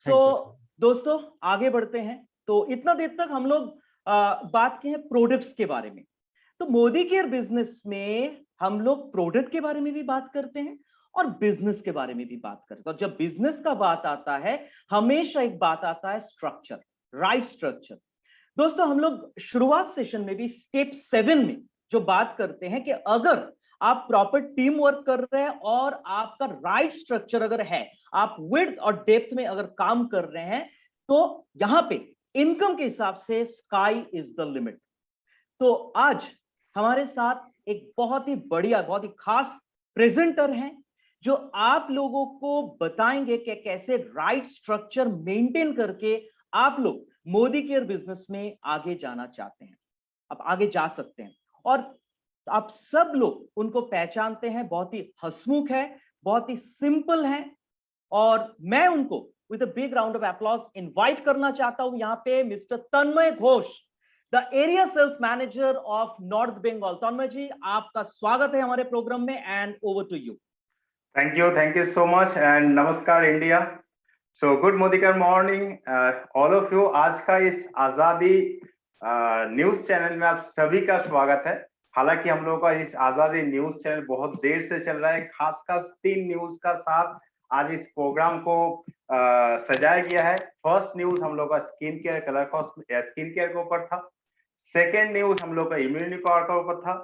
So thank you. दोस्तों आगे बढ़ते हैं। तो इतना देर तक हम लोग बात किए हैं प्रोडक्ट्स के बारे में। तो मोदी केयर बिजनेस में हम लोग प्रोडक्ट के बारे में भी बात करते हैं और बिजनेस के बारे में भी बात करते हैं। और जब बिजनेस का बात आता है हमेशा एक बात आता है स्ट्रक्चर, राइट स्ट्रक्चर। दोस्तों हम लोग शुरुआत सेशन में भी स्टेप 7 में जो बात करते हैं कि अगर आप प्रॉपर टीम वर्क कर रहे हैं और आपका राइट स्ट्रक्चर अगर है, आप विड्थ और डेप्थ में अगर काम कर रहे हैं, तो यहां पे इनकम के हिसाब से स्काई इज द लिमिट। तो आज हमारे साथ एक बहुत ही बढ़िया, बहुत ही खास प्रेजेंटर हैं जो आप लोगों को बताएंगे कि कैसे राइट स्ट्रक्चर मेंटेन करके आप लोग मोदी केयर बिजनेस में आगे जाना चाहते हैं, आप आगे जा सकते हैं। और आप सब लोग उनको पहचानते हैं, बहुत ही हंसमुख है, बहुत ही सिंपल है। और मैं उनको with a big round of applause invite करना चाहता हूं यहां पे mister Tanmay Ghosh, the area sales manager of north Bengal. Tanmay ji, आपका स्वागत है हमारे प्रोग्राम में and over to you. Thank you so much and नमस्कार इंडिया। सो गुड मोदीकर मॉर्निंग ऑल ऑफ यू। आज का इस आजादी न्यूज चैनल में आप सभी का स्वागत है। हालांकि हम लोगों का इस आजादी न्यूज चैनल बहुत देर से चल रहा है, खास 3 न्यूज का साथ आज इस प्रोग्राम को सजाया गया है। फर्स्ट न्यूज हम लोग का skin care, colour cost skin care के ऊपर था। सेकेंड न्यूज हम लोग का इम्यूनिटी पावर के ऊपर था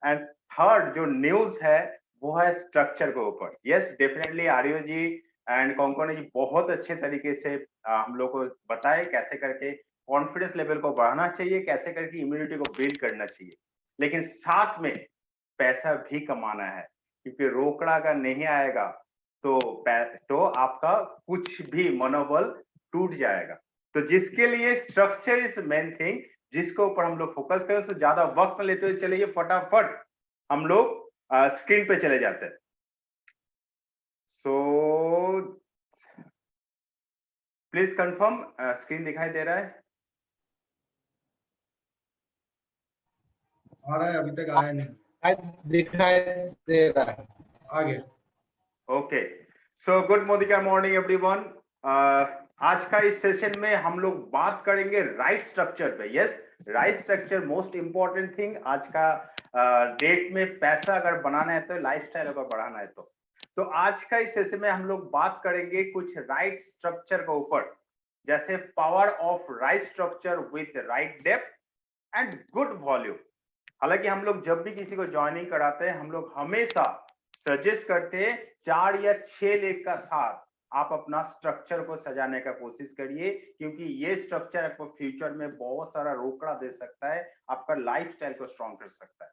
एंड थर्ड जो न्यूज है वो है स्ट्रक्चर के ऊपर। Yes definitely Aryo ji and Konkan ji बहुत अच्छे तरीके से हम लोग को बताए कैसे करके कॉन्फिडेंस लेवल को बढ़ाना चाहिए, कैसे करके इम्यूनिटी को बिल्ड करना चाहिए, लेकिन साथ में पैसा भी कमाना है, क्योंकि रोकड़ा अगर नहीं आएगा तो आपका कुछ भी मनोबल टूट जाएगा। तो जिसके लिए स्ट्रक्चर इज मेन थिंग, जिसके ऊपर हम लोग फोकस करें। तो ज्यादा वक्त न लेते हुए चलिए फटाफट हम लोग स्क्रीन पे चले जाते हैं। सो प्लीज कंफर्म स्क्रीन दिखाई दे रहा है? आ रहा है, अभी तक आया नहीं। दिखाई दे रहा है, आ गया। ओके, सो गुड मोदिका मॉर्निंग एवरीवन। आज का इस सेशन में हम लोग बात करेंगे राइट स्ट्रक्चर पे। Yes, right structure most important thing आज का डेट में। पैसा अगर बनाना है तो, लाइफस्टाइल अगर बढ़ाना है तो आज का इस सेशन में हम लोग बात करेंगे कुछ राइट स्ट्रक्चर के ऊपर, जैसे power of right structure with right depth and good volume. हालांकि हम लोग जब भी किसी को ज्वाइनिंग कराते हैं हम लोग हमेशा सजेस्ट करते हैं 4 या 6 लेख का साथ आप अपना स्ट्रक्चर को सजाने का कोशिश करिए, क्योंकि ये स्ट्रक्चर आपको फ्यूचर में बहुत सारा रोकड़ा दे सकता है, आपका लाइफस्टाइल को स्ट्रॉन्ग कर सकता है।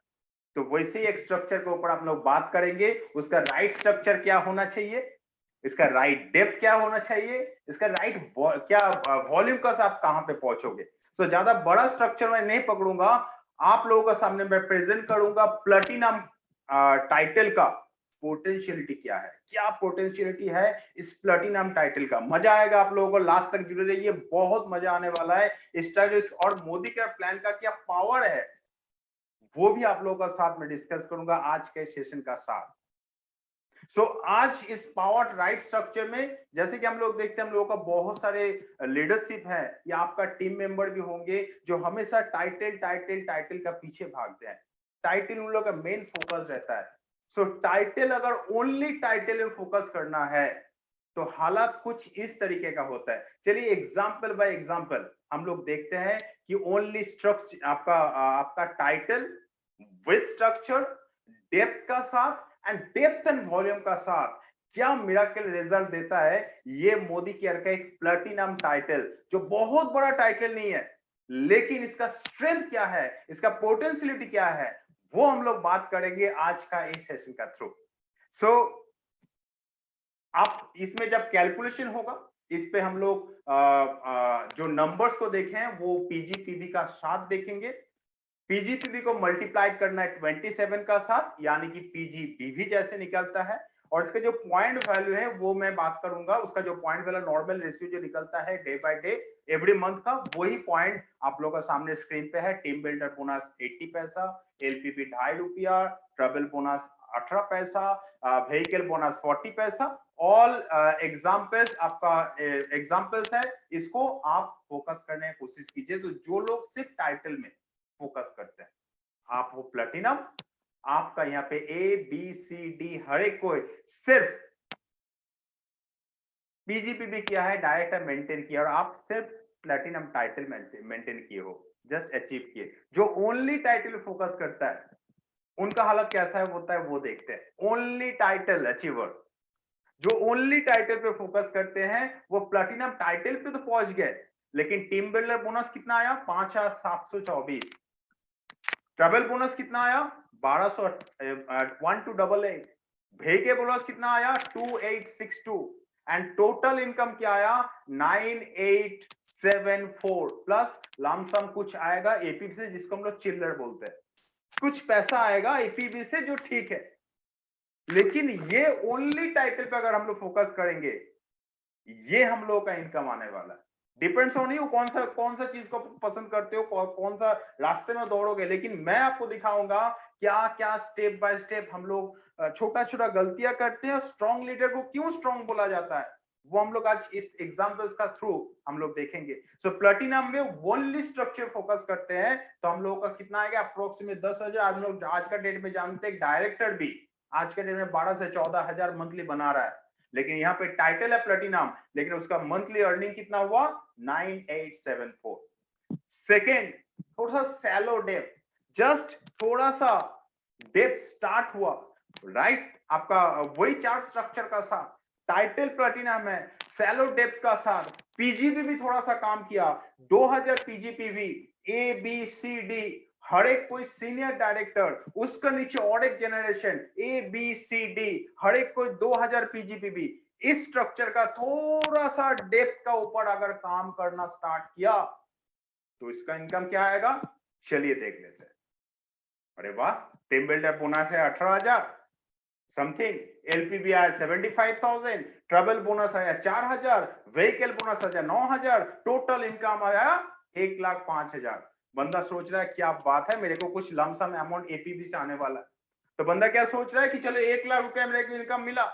तो वैसे ही एक स्ट्रक्चर के ऊपर आप लोग बात करेंगे। उसका राइट स्ट्रक्चर क्या होना चाहिए, इसका राइट डेप्थ क्या होना चाहिए, इसका राइट क्या वॉल्यूम का आप कहां पे पहुंचोगे। तो ज्यादा बड़ा स्ट्रक्चर मैं नहीं पकड़ूंगा, आप लोगों का सामने मैं प्रेजेंट करूंगा प्लैटिनम टाइटल का पोटेंशियलिटी क्या है, क्या पोटेंशियलिटी है इस प्लैटिनम टाइटल का। मजा आएगा आप लोगों को, लास्ट तक जुड़े रहिए, बहुत मजा आने वाला है। इसका जो और मोदी का प्लान का क्या पावर है वो भी आप लोगों का साथ में डिस्कस करूंगा आज के सेशन का साथ। सो आज इस पावर राइट स्ट्रक्चर में जैसे कि हम लोग देखते हैं, हम लोगों का बहुत सारे लीडरशिप है या आपका टीम मेंबर भी होंगे जो हमेशा टाइटल टाइटल टाइटल का पीछे भागते हैं। टाइटल उन लोगों का मेन फोकस रहता है। सो टाइटल अगर ओनली टाइटल में फोकस करना है तो हालात कुछ इस तरीके का होता है। चलिए एग्जांपल बाय एग्जांपल हम लोग देखते हैं कि ओनली स्ट्रक्चर आपका टाइटल विद स्ट्रक्चर, डेप्थ का साथ एंड डेप्थ एंड वॉल्यूम का साथ क्या मिराकल रिजल्ट देता है। ये मोदी केयर का एक प्लैटिनम टाइटल, जो बहुत बड़ा टाइटल नहीं है, लेकिन इसका स्ट्रेंथ क्या है, इसका पोटेंशियलिटी क्या है, वो हम लोग बात करेंगे आज का इस सेशन का थ्रू। सो आप इसमें जब कैलकुलेशन होगा, इस पे हम लोग जो नंबर्स को देखें वो पीजीपीवी का साथ देखेंगे। पीजीपीवी को मल्टीप्लाई करना है 27 का साथ, यानी कि पीजीपीवी जैसे निकलता है। और इसका जो पॉइंट वैल्यू है वो मैं बात करूंगा, उसका जो पॉइंट वैल्यू नॉर्मल रेशियो जो निकलता है day by day every month का, वही पॉइंट आप लोगों का सामने स्क्रीन पे है। टीम बिल्डर बोनस 80 पैसा, एलपीपी 2.5 रुपया, ट्रबल बोनस 18 पैसा, व्हीकल बोनस 40 पैसा। ऑल एग्जाम्पल्स आपका एग्जाम्पल्स है, इसको आप फोकस करने की कोशिश कीजिए। तो जो लोग सिर्फ टाइटल में फोकस करते हैं, आप वो प्लेटिनम, आपका यहाँ पे ए बी सी डी हर एक कोई सिर्फ पीजीपीबी किया है, डायरेक्टर मेंटेन किया, और आप सिर्फ प्लेटिनम टाइटल मेंटेन किए हो, जस्ट अचीव किए। जो ओनली टाइटल फोकस करता है उनका हालत कैसा है होता है वो देखते हैं। ओनली टाइटल अचीवर, जो ओनली टाइटल पे फोकस करते हैं वो प्लेटिनम टाइटल पे तो पहुंच गए, लेकिन टीम बिल्डर बोनस कितना आया? 5,724। ट्रैवल बोनस कितना आया? 1200, 1288। भेके बोनस कितना आया? 2862। एंड टोटल इनकम क्या आया? 9874 प्लस लमसम कुछ आएगा एपीबी से, जिसको हम लोग चिल्लर बोलते हैं। कुछ पैसा आएगा एपीबी से, जो ठीक है, लेकिन ये ओनली टाइटल पे अगर हम लोग फोकस करेंगे, ये हम लोग का इनकम आने वाला है। डिपेंड्स ऑन यू कौन सा चीज को पसंद करते हो, कौन सा रास्ते में दौड़ोगे। लेकिन मैं आपको दिखाऊंगा क्या क्या स्टेप बाय स्टेप हम लोग छोटा छोटा गलतियां करते हैं, और स्ट्रॉन्ग लीडर को क्यों स्ट्रॉन्ग बोला जाता है, वो हम लोग आज इस एग्जांपल्स का थ्रू हम लोग देखेंगे। सो प्लेटिनम में ओनली स्ट्रक्चर फोकस करते हैं, तो हम लोगों का कितना आएगा? अप्रोक्सीमेट 10,000। हम लोग आज का डेट में जानते हैं डायरेक्टर भी आज के डेट में 12 से 14,000 मंथली बना रहा है, लेकिन यहाँ पे टाइटल है प्लेटिनम, लेकिन उसका मंथली अर्निंग कितना हुआ? 9874। सेकेंड, थोड़ा सा सैलो डेप्थ, जस्ट थोड़ा सा डेप्थ स्टार्ट हुआ, राइट? आपका वही चार्ट स्ट्रक्चर का साथ टाइटल प्लेटिनम है, सैलो डेप्थ का साथ पीजीपी भी थोड़ा सा काम किया, 2000 पीजीपीवी, ए बी सी डी हर एक कोई सीनियर डायरेक्टर, उसका नीचे और एक generation A B C D हर एक कोई 2000 पीजीपीबी। इस स्ट्रक्चर का थोड़ा सा डेप्थ का ऊपर अगर काम करना स्टार्ट किया तो इसका इनकम क्या आएगा? चलिए देख लेते हैं। अरे वाह, टीम बिल्डर बोनस है 18,000 समथिंग, एलपीबी आया 75,000, ट्रैवल बोनस आया 4,000, व्हीकल बोनस आया 9,000, टोटल इनकम आया 1,05,000। बंदा सोच रहा है क्या बात है, मेरे को कुछ लमसम अमाउंट एपीबी से आने वाला है। तो बंदा क्या सोच रहा है कि चलो 1,00,000 रुपया मेरे को इनकम मिला।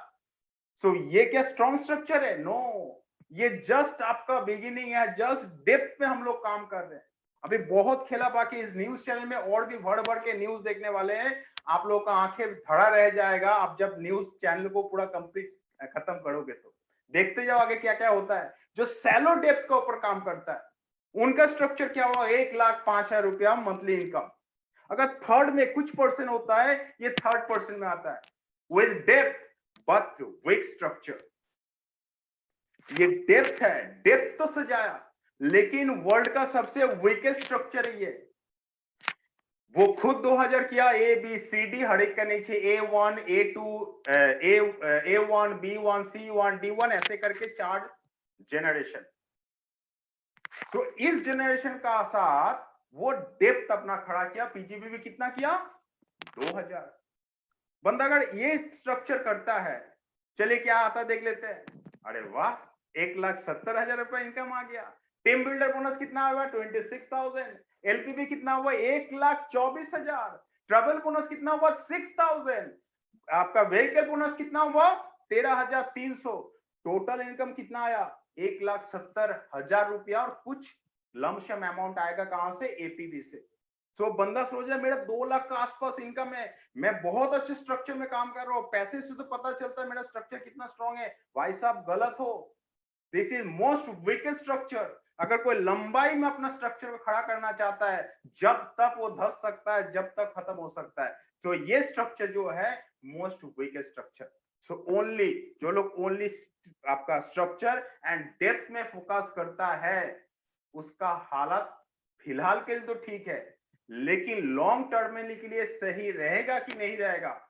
सो ये क्या स्ट्रॉन्ग स्ट्रक्चर है? नो, ये जस्ट आपका बिगिनिंग है, जस्ट डेप्थ पे हम लोग काम कर रहे हैं। अभी बहुत खेला बाकी। इस न्यूज चैनल में और भी भर भर के न्यूज देखने वाले हैं, आप लोग का आंखें धड़ा रह जाएगा। आप जब न्यूज चैनल को पूरा कंप्लीट खत्म करोगे तो देखते जाओ आगे क्या क्या होता है। जो सैलो डेप्थ के ऊपर काम करता है उनका स्ट्रक्चर क्या हुआ? 1,05,000 रुपया मंथली इनकम। अगर थर्ड में कुछ परसेंट होता है, ये थर्ड परसेंट में आता है with depth but weak structure. ये डेप्थ है, डेप्थ तो सजाया, लेकिन वर्ल्ड का सबसे वीकेस्ट स्ट्रक्चर है ये। वो खुद 2000 किया, ए बी सी डी हर एक का नीचे A1 A2 A1 B1 C1 D1 ऐसे करके 4 जनरेशन। तो इस जनरेशन का साथ वो डेप्थ अपना खड़ा किया। पीजीबी भी कितना किया? 2000। बंदा अगर ये स्ट्रक्चर करता है, चलिए क्या आता देख लेते हैं। अरे वाह, 1,70,000 रुपए इनकम आ गया। टीम बिल्डर बोनस कितना हुआ? 26,000। एलपीबी कितना हुआ? 1,24,000। ट्रैवल बोनस कितना हुआ? 6,000। आपका व्हीकल बोनस कितना हुआ? 13,300। टोटल इनकम कितना आया? 1,70,000 रुपया, और कुछ लमसम अमाउंट आएगा कहां से? एपीबी से। तो बंदा सोच रहा है मेरा 2 लाख का आसपास इनकम है, मैं बहुत अच्छे स्ट्रक्चर में काम कर रहा हूं, पैसे से तो पता चलता है मेरा स्ट्रक्चर कितना स्ट्रांग है। भाई साहब गलत हो, this is most weakest structure. अगर कोई लंबाई में अपना स्ट्रक्चर को खड़ा करना चाहता है, जब तक वो धस सकता है, जब तक खत्म हो सकता है। तो ये स्ट्रक्चर जो है most weakest structure. So only जो लोग ओनली आपका स्ट्रक्चर एंड डेप्थ में फोकस करता है, उसका हालत फिलहाल के लिए तो ठीक है, लेकिन लॉन्ग टर्म में के लिए सही रहेगा कि नहीं रहेगा,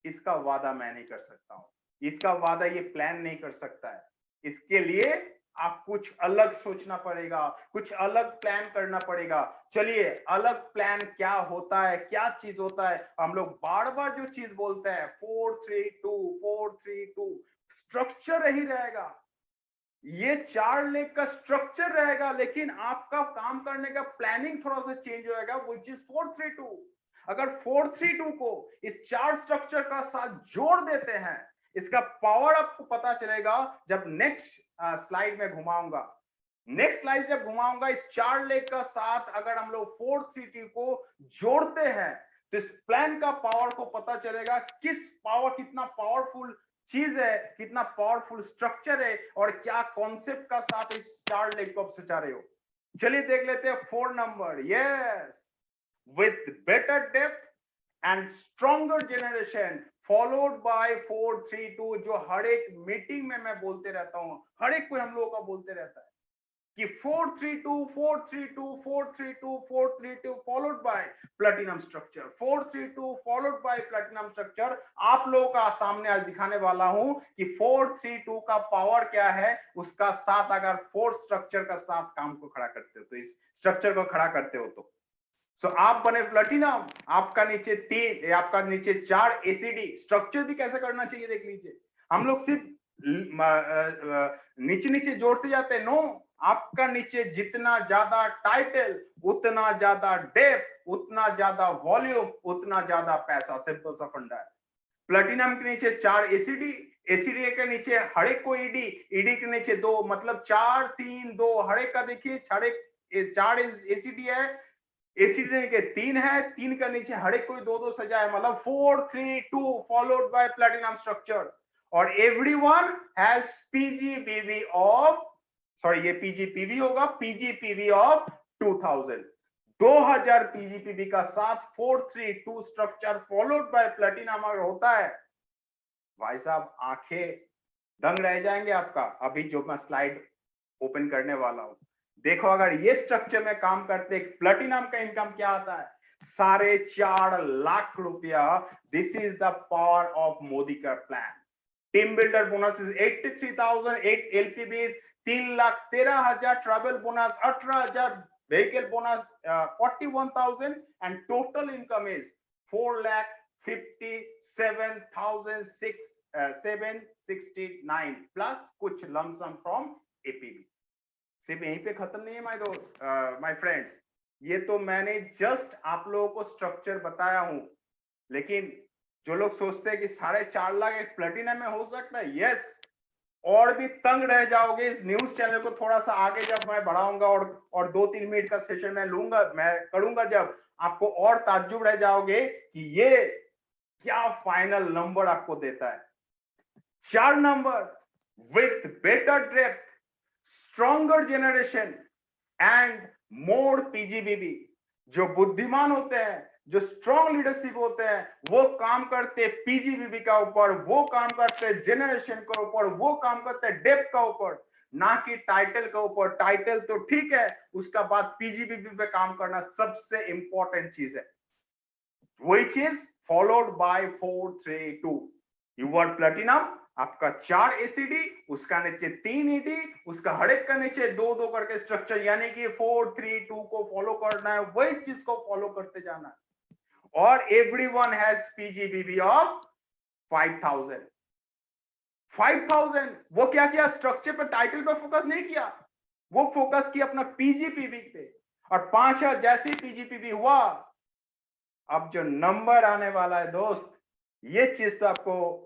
इसका वादा मैं नहीं कर सकता हूं। इसका वादा ये प्लान नहीं कर सकता है। इसके लिए आप कुछ अलग सोचना पड़ेगा, कुछ अलग प्लान करना पड़ेगा। चलिए, अलग प्लान क्या होता है, क्या चीज होता है? हम लोग बार बार जो चीज बोलते हैं 4-3-2 स्ट्रक्चर ही रहेगा। ये 4 लेग का स्ट्रक्चर रहेगा, लेकिन आपका काम करने का प्लानिंग थोड़ा सा चेंज होएगा, व्हिच इज 4-3-2। अगर 432 को इस चार स्ट्रक्चर का साथ जोड़ देते हैं, इसका पावर आपको पता चलेगा जब नेक्स्ट स्लाइड में घुमाऊंगा। नेक्स्ट स्लाइड जब घुमाऊंगा, इस चार लेग का साथ अगर हम लोग 432 को जोड़ते हैं तो इस प्लान का पावर को पता चलेगा, कितना पावरफुल चीज है, कितना पावरफुल स्ट्रक्चर है और क्या कॉन्सेप्ट का साथ इस चार लेग को आप सजा रहे हो। चलिए देख लेते हैं 4 number. Yes, with better depth and stronger generation followed by 432, जो हर एक मीटिंग में मैं बोलते रहता हूं, हर एक कोई हम लोगों का बोलते रहता है कि 432 432 432 432 followed by platinum structure, 432 followed by platinum structure. आप लोगों का सामने आज दिखाने वाला हूं कि 432 का पावर क्या है, उसका साथ अगर 4 स्ट्रक्चर का साथ काम को खड़ा करते हो, तो इस स्ट्रक्चर को खड़ा करते हो तो सो आप बने प्लैटिनम। आपका नीचे 3, आपका नीचे 4 एसीडी। स्ट्रक्चर भी कैसे करना चाहिए देख लीजिए। हम लोग सिर्फ नीचे नीचे जोड़ते जाते हैं, नो, आपका नीचे जितना ज्यादा टाइटल, उतना ज्यादा डेप्थ, उतना ज्यादा वॉल्यूम, उतना ज्यादा पैसा। सिंपल सा फंडा है। प्लैटिनम के नीचे 4 एसीडी, एसीडी के नीचे हर एक को ईडी, ईडी के नीचे 2, मतलब 4 3 2, हर एक का देखिए 4 एसीडी है, एसीडी के 3 है, 3 का नीचे हर एक कोई 2 सजा है, मतलब 4 3 2 फॉलोड बाय प्लैटिनम स्ट्रक्चर। और एवरीवन हैज पीजीपीवी ऑफ, सॉरी ये पीजीपीवी होगा, पीजीपीवी ऑफ 2000 पीजीपीवी का साथ 432 स्ट्रक्चर फॉलोड बाय प्लैटिनम अगर होता है, भाई साहब आंखें दंग रह जाएंगे आपका। अभी जो मैं स्लाइड ओपन करने वाला हूं, देखो अगर ये स्ट्रक्चर में काम करते, प्लैटिनम का इनकम क्या आता है, 4.5 लाख रुपया। This is the power of Modi का plan. Team builder bonus is 83,000, 8 LPBs, 3,13,000 travel bonus, 18,000 vehicle bonus, 41,000 and total income is 4,57,769 plus कुछ लमसम फ्रॉम एपीबी। सिर्फ यहीं पे खत्म नहीं है माय दोस्त, माय फ्रेंड्स। ये तो मैंने जस्ट आप लोगों को स्ट्रक्चर बताया हूं, लेकिन जो लोग सोचते हैं कि 4.5 लाख एक प्लैटिनम में हो सकता है, यस, और भी तंग रह जाओगे। इस न्यूज चैनल को थोड़ा सा आगे जब मैं बढ़ाऊंगा और 2-3 मिनट का सेशन मैं करूंगा, जब आपको और ताज्जुब रह जाओगे कि ये क्या फाइनल नंबर आपको देता है। 4 number with better depth, stronger generation and more PGBB. जो बुद्धिमान होते हैं, जो स्ट्रॉन्ग लीडरशिप होते हैं, वो काम करते पीजीबीबी का ऊपर, वो काम करते जेनरेशन के ऊपर, वो काम करते डेप्थ का ऊपर, ना कि टाइटल का ऊपर। टाइटल तो ठीक है, उसका बाद पीजीबीबी पे काम करना सबसे इंपॉर्टेंट चीज है, वही चीज followed by 432। You want platinum, आपका 4 एसीडी, उसका नीचे 3 ईडी, उसका हर एक का नीचे 2-2 करके स्ट्रक्चर, यानी कि 432 को फॉलो करना है, वही चीज को फॉलो करते जाना है। और एवरीवन हैज पीजीबीबी ऑफ 5,000। 5,000 वो क्या किया, स्ट्रक्चर पे, टाइटल पे फोकस नहीं किया, वो फोकस किया अपना पीजीपीबी पे। और 5,000 जैसी पीजीपीबी हुआ, अब जो नंबर आने वाला है दोस्त, ये चीज तो आपको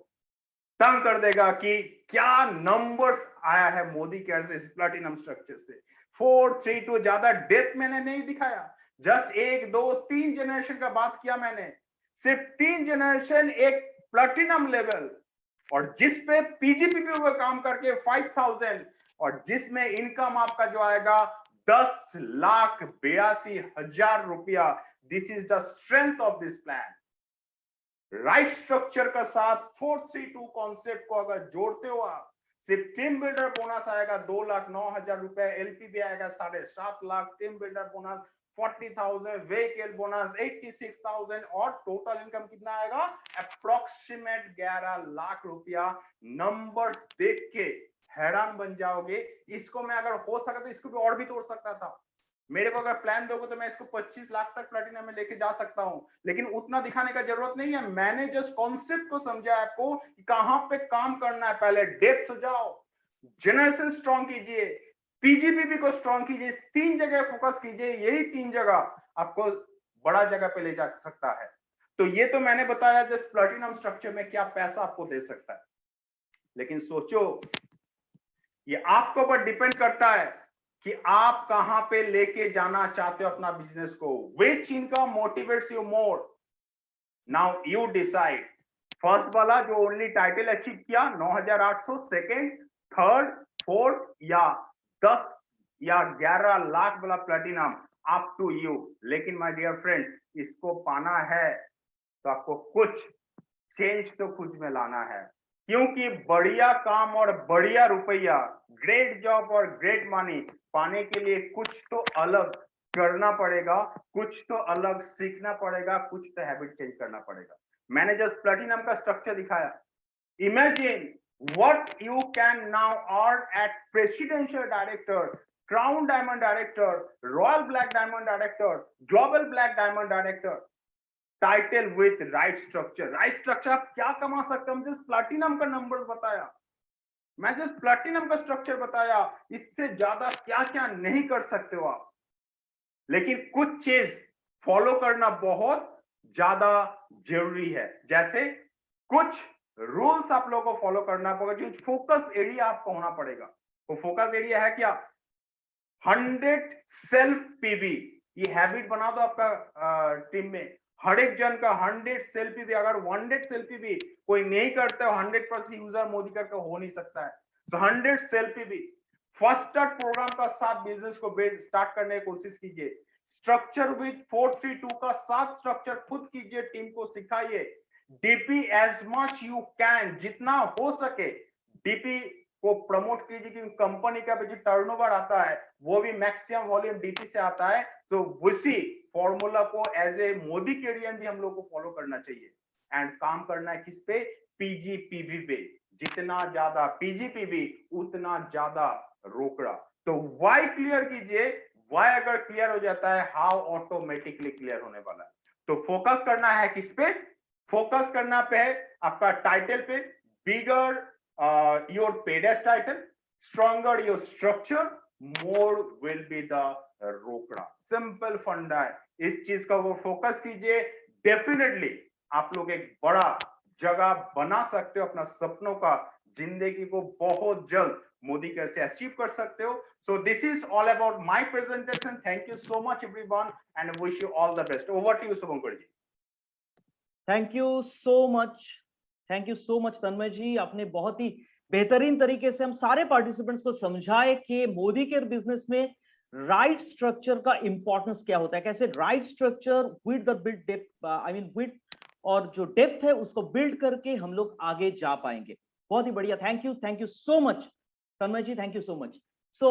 तंग कर देगा कि क्या नंबर्स आया है मोदी केयर से, इस प्लैटिनम स्ट्रक्चर से। 432 ज्यादा डेप्थ मैंने नहीं दिखाया, जस्ट 1 2 3 जनरेशन का बात किया मैंने, सिर्फ 3 जनरेशन एक प्लैटिनम लेवल, और जिस पे पीजीपीपी पर काम करके 5,000, और जिसमें इनकम आपका जो आएगा 10,82,000 रुपया। This is the strength of this plan. Right structure का साथ 432 कॉन्सेप्ट को अगर जोड़ते हो आप, सिर्फ टीम बिल्डर बोनस आएगा 2,09,000 रुपए, एलपीबी आएगा 7.5 lakh, team builder bonus 40,000, vehicle bonus 86,000, और टोटल इनकम कितना आएगा, अप्रोक्सीमेट 11 लाख रुपया। नंबर्स देख के हैरान बन जाओगे। इसको मैं अगर हो सका तो इसको भी और भी तोड़ सकता था। मेरे को अगर प्लान दोगे तो मैं इसको 25 लाख तक प्लैटिनम में लेके जा सकता हूं, लेकिन उतना दिखाने का जरूरत नहीं है। मैंने जस्ट कॉन्सेप्ट को समझा आपको कि कहां पे काम करना है। पहले डेप्थ जाओ, जनरेशन स्ट्रॉन्ग कीजिए, पीजीपीबी को स्ट्रॉन्ग कीजिए, 3 जगह फोकस कीजिए। यही 3 जगह आपको बड़ा जगह पे ले जा सकता है। तो ये तो मैंने बताया जस्ट प्लैटिनम स्ट्रक्चर में क्या पैसा आपको दे सकता है, लेकिन सोचो ये आपके ऊपर डिपेंड करता है कि आप कहां पे लेके जाना चाहते हो अपना बिजनेस को। विच income motivates you more, now you decide. First वाला जो ओनली टाइटल अचीव किया 9,800, सेकेंड, थर्ड, फोर्थ, या 10 या 11 लाख वाला प्लैटिनम, अप टू यू। लेकिन माय डियर फ्रेंड्स, इसको पाना है तो आपको कुछ चेंज तो खुद में लाना है, क्योंकि बढ़िया काम और बढ़िया रुपया, ग्रेट जॉब और ग्रेट मनी पाने के लिए कुछ तो अलग करना पड़ेगा, कुछ तो अलग सीखना पड़ेगा, कुछ तो हैबिट चेंज करना पड़ेगा। मैंने जस्ट प्लैटिनम का स्ट्रक्चर दिखाया। Imagine what you can now earn at presidential director, crown diamond director, royal black diamond director, global black diamond director, title with right structure. Right structure आप क्या कमा सकते हो? हम जस्ट प्लैटिनम का numbers बताया, मैं जस्ट प्लैटिनम का स्ट्रक्चर बताया, इससे ज्यादा क्या क्या नहीं कर सकते हो आप। लेकिन कुछ चीज फॉलो करना बहुत ज्यादा जरूरी है, जैसे कुछ रूल्स आप लोगों को फॉलो करना पड़ेगा, जो फोकस एरिया आपको होना पड़ेगा। वो फोकस एरिया है क्या? 100 सेल्फ पीवी, ये हैबिट बना दो आपका टीम में। हर एक जन का 100 सेल्फ पीवी, अगर 100 सेल्फ पीवी कोई नहीं करता है, 100% यूजर मोदी का हो नहीं सकता है। तो 100 self PV. First start programme का साथ बिजनेस को स्टार्ट करने की कोशिश कीजिए। स्ट्रक्चर विद 432 का साथ स्ट्रक्चर खुद कीजिए, टीम को सिखाइए। DP as much you can, जितना हो सके डीपी को प्रमोट कीजिए, क्योंकि कंपनी का जो टर्नओवर आता है वो भी मैक्सिमम वॉल्यूम डीपी से आता है। तो उसी फॉर्मूला को एज ए मोदी कैरियर भी हम लोग को फॉलो करना चाहिए एंड काम करना है किस पे? पीजीपीवी पे। जितना ज्यादा पीजीपीवी उतना ज्यादा रोकड़ा। तो वाई क्लियर कीजिए, वाई अगर क्लियर हो जाता है, हाउ ऑटोमेटिकली क्लियर होने वाला है। तो फोकस करना है किस पे? फोकस करना पे है आपका टाइटल पे। बिगर your paid as title, stronger your structure, more will be the रोकड़ा। सिंपल फंडा है, इस चीज का वो फोकस कीजिए। डेफिनेटली आप लोग एक बड़ा जगह बना सकते हो, अपना सपनों का जिंदगी को बहुत जल्द मोदी कैसे अचीव कर सकते हो। So this is all about my presentation. Thank you so much everyone and wish you all the best. Over to you Shubhankar ji. Thank you so much, thank you so much Tanmay ji. आपने बहुत ही बेहतरीन तरीके से हम सारे पार्टिसिपेंट्स को समझाए कि मोदी केयर बिजनेस में राइट स्ट्रक्चर का इंपॉर्टेंस क्या होता है, कैसे right structure with the build depth, I mean with और जो डेप्थ है उसको बिल्ड करके हम लोग आगे जा पाएंगे। बहुत ही बढ़िया, thank you so much Tanmay ji, thank you so much. So